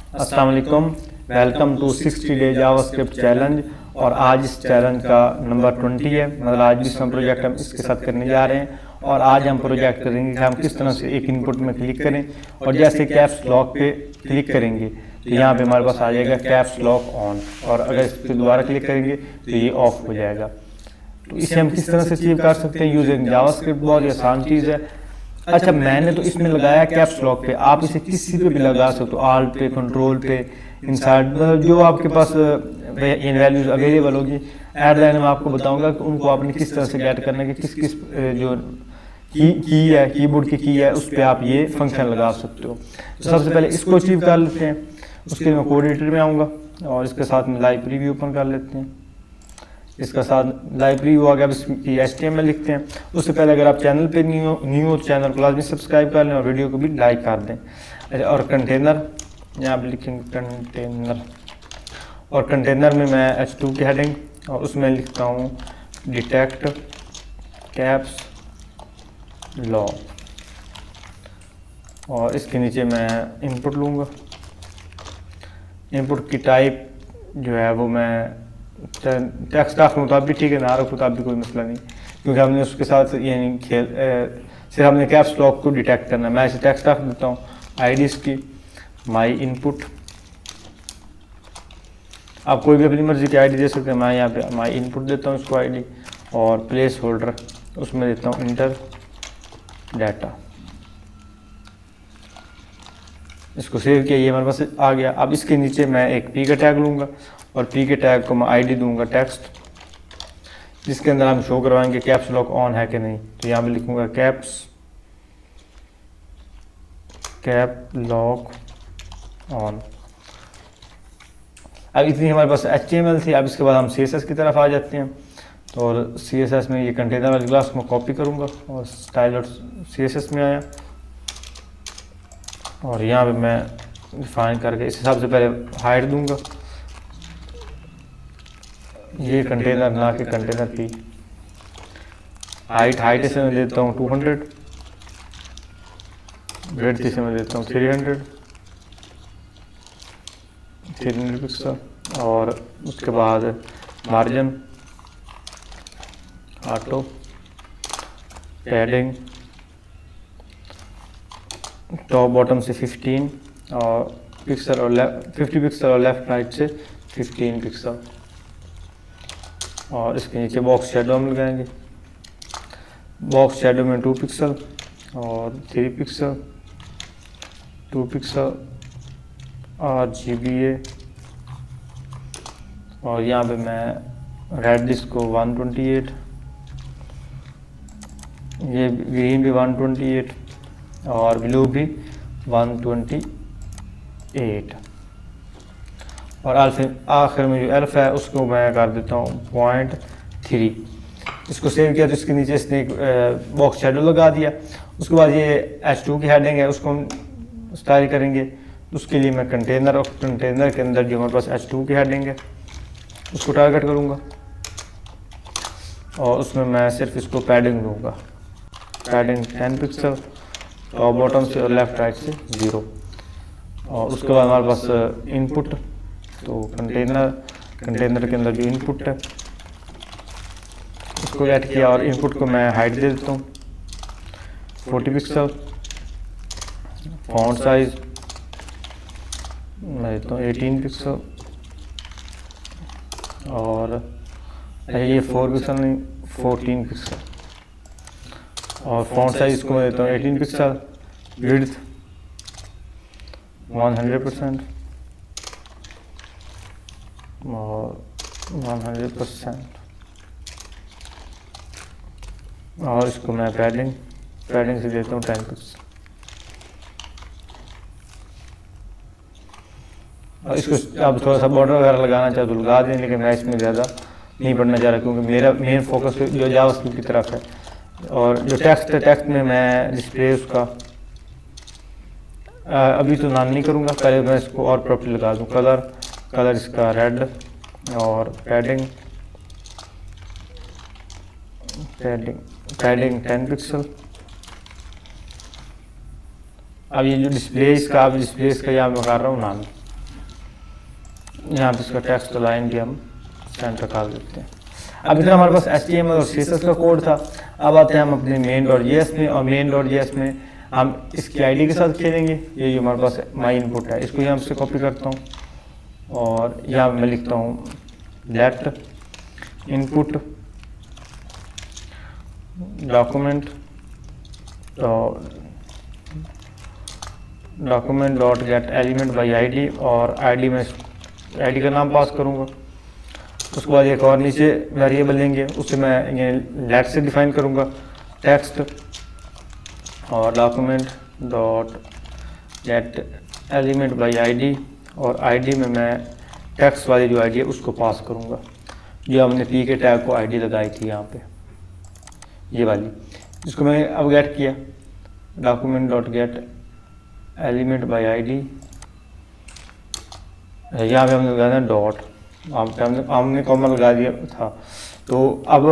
अस्सलाम वालेकुम, welcome to 60 day JavaScript challenge. और आज इस चैलेंज का नंबर 20 है, मतलब आज भी हम प्रोजेक्ट हम इसके साथ करने जा रहे हैं। और आज हम प्रोजेक्ट करेंगे कि हम किस तरह से एक इनपुट में क्लिक करें और जैसे कैप्स लॉक पे क्लिक करेंगे तो यहाँ पे हमारे पास आ जाएगा कैप्स लॉक ऑन, और अगर इस पर दोबारा क्लिक करेंगे तो ये ऑफ हो जाएगा। तो इसे हम किस तरह से अचीव कर सकते हैं यूजिंग जावास्क्रिप्ट, बहुत ही आसान चीज़ है। अच्छा, मैंने तो इसमें लगाया कैप्स लॉक पे, आप इसे किसी पे भी लगा सकते हो, आल्ट पे, कंट्रोल पे, इनसाइड, जो आपके पास इन वैल्यूज अवेलेबल होगी। एट द एंड मैं आपको बताऊंगा कि उनको आपने किस तरह से गेट करना है कि किस किस जो की है, कीबोर्ड की है, उस पर आप ये फंक्शन लगा सकते हो। तो सबसे पहले इसको अचीव कर लेते हैं। उसके लिए मैं कोड एडिटर में आऊँगा और इसके साथ में लाइव प्रीव्यू ओपन कर लेते हैं। इसका साथ लाइव प्रीव्यू आ गया, अब इसकी HTML लिखते हैं। उससे पहले अगर आप चैनल पे न्यू हो तो चैनल को लाजमी सब्सक्राइब कर लें और वीडियो को भी लाइक कर दें। अच्छा, और कंटेनर यहाँ पे लिखेंगे कंटेनर, और कंटेनर में मैं H2 की हेडिंग और उसमें लिखता हूँ डिटेक्ट कैप्स लॉक, और इसके नीचे मैं इनपुट लूँगा। इनपुट की टाइप जो है वो मैं टेक्स्ट के मुताबिक ठीक है, ना रखो तो भी कोई मसला नहीं, क्योंकि हमने उसके साथ यानी सिर्फ हमने कैप्स लॉक को डिटेक्ट करना है। मैं इसे टेक्स्ट रख देता हूँ, आईडी इसकी माई इनपुट। आप कोई भी अपनी मर्जी की आईडी दे सकते हैं, मैं यहाँ पे माई इनपुट देता हूँ इसको आईडी, और प्लेस होल्डर उसमें देता हूँ इंटर डाटा। इसको सेव किया, ये हमारे पास आ गया। अब इसके नीचे मैं एक पी का टैग लूँगा और पी के टैग को मैं आईडी दूंगा टेक्स्ट, जिसके अंदर हम शो करवाएंगे कैप्स लॉक ऑन है कि नहीं। तो यहाँ पे लिखूंगा कैप लॉक ऑन। अब इतनी हमारे पास HTML थी। अब इसके बाद हम CSS की तरफ आ जाते हैं। तो CSS में ये कंटेनर वाली क्लास को कॉपी करूँगा और स्टाइल और CSS में आया, और यहाँ पे मैं डिफाइन करके इस हिसाब से पहले हाइट दूंगा, ये कंटेनर ना कि कंटेनर की हाइट इसे मैं देता हूँ 200, ब्रेड्थ इसे मैं देता हूँ 300 पिक्सल, और उसके बाद margin, auto padding, top bottom से 15 और पिक्सल और 50 पिक्सल और लेफ्ट राइट से 15 पिक्सल, और इसके नीचे बॉक्स शेडो हम लगाएंगे। बॉक्स शेडो में 2 पिक्सल और 3 पिक्सल, 2 पिक्सल RGBA, और यहाँ पे मैं रेडिस को 128, ये ग्रीन भी 128 और ब्लू भी 128, और आखिर में जो एल्फ है उसको मैं कर देता हूँ 0.3। इसको सेव किया तो इसके नीचे इसने एक बॉक्स शेडो लगा दिया। उसके बाद ये H2 की हेडिंग है, उसको हम स्टाइल करेंगे। उसके लिए मैं कंटेनर, और कंटेनर के अंदर जो हमारे पास H2 की हेडिंग है उसको टारगेट करूँगा, और उसमें मैं सिर्फ इसको पैडिंग दूँगा, पैडिंग 10 पिक्सल, टॉप बॉटम से और लेफ्ट राइट से 0। और उसके बाद हमारे पास इनपुट, तो कंटेनर के अंदर जो इनपुट है उसको ऐड किया, और इनपुट को मैं हाइट दे देता हूँ 40 पिक्सल, फॉन्ट साइज मैं देता हूँ 18 पिक्सल, और ये 4 पिक्सल नहीं 14 पिक्सल, और फॉन्ट साइज को मैं देता हूँ 18 पिक्सल, विड्थ 100% और 100%, और इसको मैं पैडिंग से देता हूँ 10 पिक्सल। और इसको अब थोड़ा सा बॉर्डर वगैरह लगाना चाहे तो लगा दें, लेकिन मैं इसमें ज़्यादा नहीं पढ़ना चाह रहा, क्योंकि मेरा मेन फोकस जो जावास्क्रिप्ट की तरफ है। और जो टेक्स्ट में मैं डिस्प्ले उसका अभी तो नाम नहीं करूँगा, पहले मैं इसको और प्रॉपर्टी लगा दूँ। कलर इसका रेड, और पैडिंग 10 पिक्सल। अब ये जो डिस्प्ले इसका यहाँ मैं कर रहा हूँ नाम, यहाँ पे इसका टेक्स्ट लाइन भी हम सेंटर कर देते हैं। अब इतना हमारे पास HTML और CSS का कोड था। अब आते हैं हम अपने main.js में, और main.js में हम इसकी आईडी के साथ खेलेंगे। ये जो हमारे पास माई इनपुट है, इसको यहाँ से कॉपी करता हूँ और यहाँ मैं लिखता हूँ let input document dot get element by ID, और आईडी में आईडी का नाम पास करूँगा। उसके बाद एक और नीचे वेरिएबल लेंगे, उससे मैं ये लेट से डिफाइन करूँगा टेक्स्ट, और document dot get element by ID, और आईडी में मैं टेक्स्ट वाली जो आईडी है उसको पास करूँगा, जो हमने पी के टैग को आईडी लगाई थी यहाँ पे, ये वाली। इसको मैं अब गेट किया, document dot get element by ID, यहाँ पे हमने लगाना डॉट, हमने कॉमा लगा दिया था। तो अब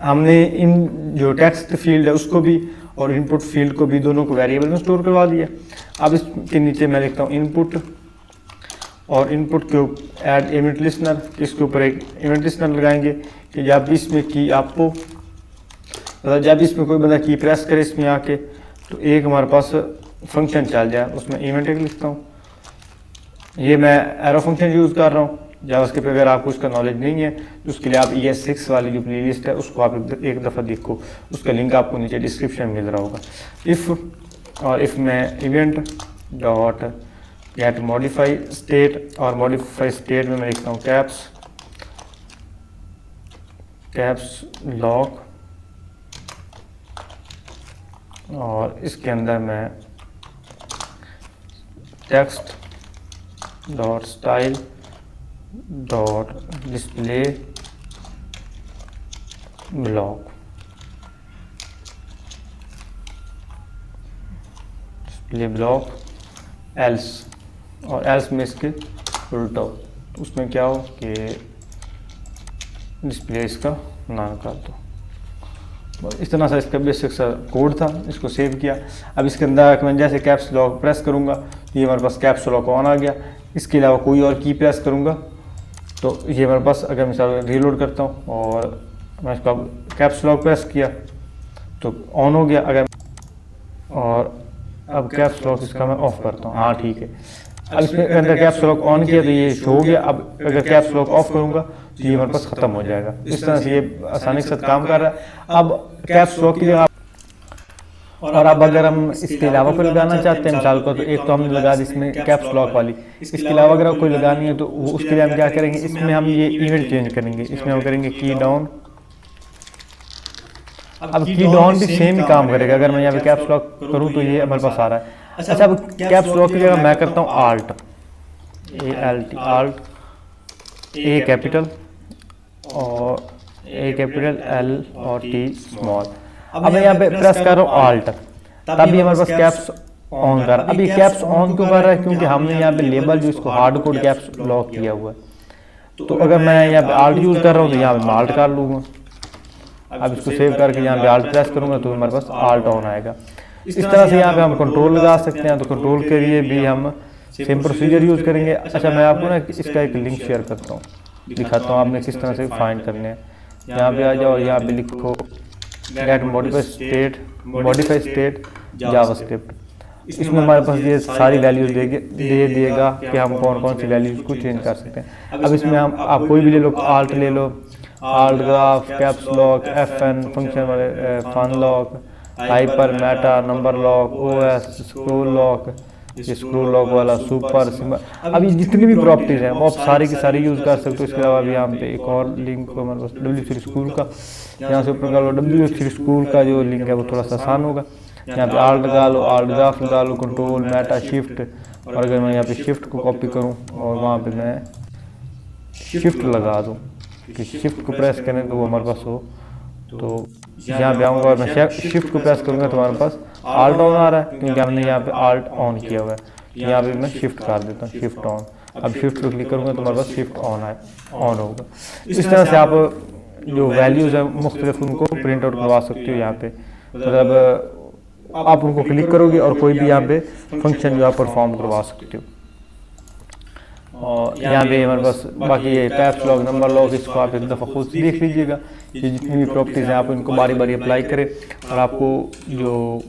हमने इन जो टेक्स्ट फील्ड है उसको भी और इनपुट फील्ड को भी, दोनों को वेरिएबल में स्टोर करवा दिया। अब इसके नीचे मैं लिखता हूँ इनपुट, और इनपुट के ऐड इवेंट लिस्नर, इसके ऊपर एक इवेंट लिस्नर लगाएंगे कि जब इसमें की आपको, मतलब जब इसमें कोई बंदा की प्रेस करे इसमें आके, तो एक हमारे पास फंक्शन चल जाए, उसमें इवेंट एक लिखता हूँ। ये मैं एरो फंक्शन यूज़ कर रहा हूँ जावास्क्रिप्ट पे। अगर आपको उसका नॉलेज नहीं है तो उसके लिए आप ES6 वाली जो प्लेलिस्ट है उसको आप एक दफ़ा देखो, उसका लिंक आपको नीचे डिस्क्रिप्शन में मिल रहा होगा। इफ़ में event dot gate modify state, और मॉडिफाई स्टेट में मैं लिखता हूँ कैप्स लॉक, और इसके अंदर मैं text dot style dot display block, else, और एल्स में इसके उल्टा हो, उसमें क्या हो कि डिस्प्ले इसका ना कर दो। इस तरह से इसका बेसिक सा कोड था, इसको सेव किया। अब इसके अंदर मैं जैसे कैप्स लॉक प्रेस करूँगा तो ये हमारे पास कैप्स लॉक ऑन आ गया। इसके अलावा कोई और की प्रेस करूँगा तो ये हमारे पास, अगर मैं रीलोड करता हूँ और मैं इसका कैप्स लॉक प्रेस किया तो ऑन हो गया। अगर और अब कैप्स लॉक इसका मैं ऑफ करता हूँ, हाँ ठीक है। अब इसमें अंदर कैप्स लॉक ऑन किया तो ये शो हो गया। अब अगर कैप्स लॉक ऑफ करूँगा तो ये हमारे पास ख़त्म हो जाएगा। इस तरह से ये आसानी के साथ काम कर रहा है। अब कैप्स लॉक की जगह, और अब अगर हम इसके अलावा कोई लगाना चाहते हैं मिसाल को, तो एक तो हमने लगा दी इसमें कैप्स लॉक वाली, इसके अलावा अगर कोई लगानी है तो उसके लिए हम क्या करेंगे, इसमें हम ये इवेंट चेंज करेंगे। इसमें हम करेंगे की डाउन। अब की डाउन भी सेम ही काम करेगा। अगर मैं यहाँ पे कैप्स लॉक करूँ तो ये हमारे पास आ रहा है। अच्छा, अब कैप्स लॉक की जगह मैं करता हूँ ALT, A कैपिटल और A कैपिटल L और T स्मॉल। अब मैं यहाँ पे प्रेस कर रहा हूँ ALT, तभी हमारे पास कैप्स ऑन कर रहा है। अब ये कैप्स ऑन क्यों कर रहा है, क्योंकि हमने यहाँ पे लेबल जो इसको हार्ड कोड कैप्स लॉक किया हुआ है। तो अगर मैं यहाँ पे ALT यूज़ कर रहा हूँ तो यहाँ पे मैं ALT कर लूँगा। अब इसको सेव करके यहाँ पे ALT प्रेस करूँगा तो हमारे पास ALT ऑन आएगा। इस तरह से यहाँ पे हम कंट्रोल लगा सकते हैं। तो कंट्रोल के लिए भी हम सेम प्रोसीजर यूज़ करेंगे। अच्छा, मैं आपको ना इसका एक लिंक शेयर करता हूँ, दिखाता हूँ आपने किस तरह से फाइंड करने हैं। यहाँ पे आ जाओ, यहाँ पे लिखो गेट मॉडिफाई स्टेट जावास्क्रिप्ट। इसमें हमारे पास ये सारी वैल्यूज दे देगा कि हम कौन कौन सी वैल्यूज को चेंज कर सकते हैं। अब इसमें हम आप कोई भी ले लो, ALT ले लो, ALT graph, caps lock, FN function वाले, fn lock, hyper, meta, number lock, OS, scroll lock, ये स्क्रोल लॉक वाला, सुपर, सिंबल। अब ये जितनी भी प्रॉपर्टीज हैं वो आप सारी की सारी यूज़ कर सकते हो। इसके अलावा भी यहाँ पे एक और लिंक हमारे पास W3 स्कूल का, यहाँ से ऊपर कर लो W3 स्कूल का जो लिंक है वो थोड़ा सा आसान होगा। यहाँ पे ALT लगा लो, ALT ग्राफ लगा लो, कंट्रोल, मेटा, शिफ्ट। और अगर मैं यहाँ पे शिफ्ट को कॉपी करूँ और वहाँ पे मैं शिफ्ट लगा दूँ कि शिफ्ट को प्रेस करें तो वो हमारे पास हो, तो यहाँ पे आऊँगा और मैं शिफ्ट को प्रेस करूँगा तो हमारे पास ALT ऑन आ रहा है, क्योंकि हमने यहाँ पे ALT ऑन किया हुआ है। यहाँ पे मैं शिफ्ट कर देता हूँ, शिफ्ट ऑन। अब शिफ्ट को क्लिक करूँगा तो हमारे पास शिफ्ट ऑन होगा। इस तरह से आप जो वैल्यूज़ है मुख्तलिफ उनको प्रिंट आउट करवा सकते हो। यहाँ पे मतलब आप उनको क्लिक करोगे और कोई भी यहाँ पे फंक्शन जो आप परफॉर्म करवा सकते हो। और यहाँ पे हमारे पास बाकी ये कैप्स लॉक, नंबर लॉक, इसको आप एक दफ़ा खुद देख लीजिएगा। ये जितनी भी प्रॉपर्टीज़ हैं आप इनको बारी बारी अप्लाई करें और आपको जो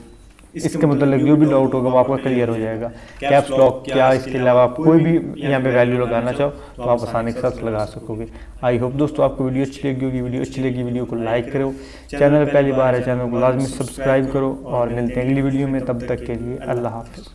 इसके मतलब जो भी डाउट होगा वो आपका क्लियर हो जाएगा। कैप्स लॉक क्या, इसके अलावा आप कोई भी यहाँ पे वैल्यू लगाना चाहो तो आप आसानी के साथ लगा सकोगे। आई होप दोस्तों आपको वीडियो अच्छी लगी होगी। वीडियो अच्छी लगी वीडियो को लाइक करो, चैनल पहली बार है चैनल को लाजमी सब्सक्राइब करो और मिलते हैं अगली वीडियो में। तब तक के लिए अल्लाह हाफ़िज़।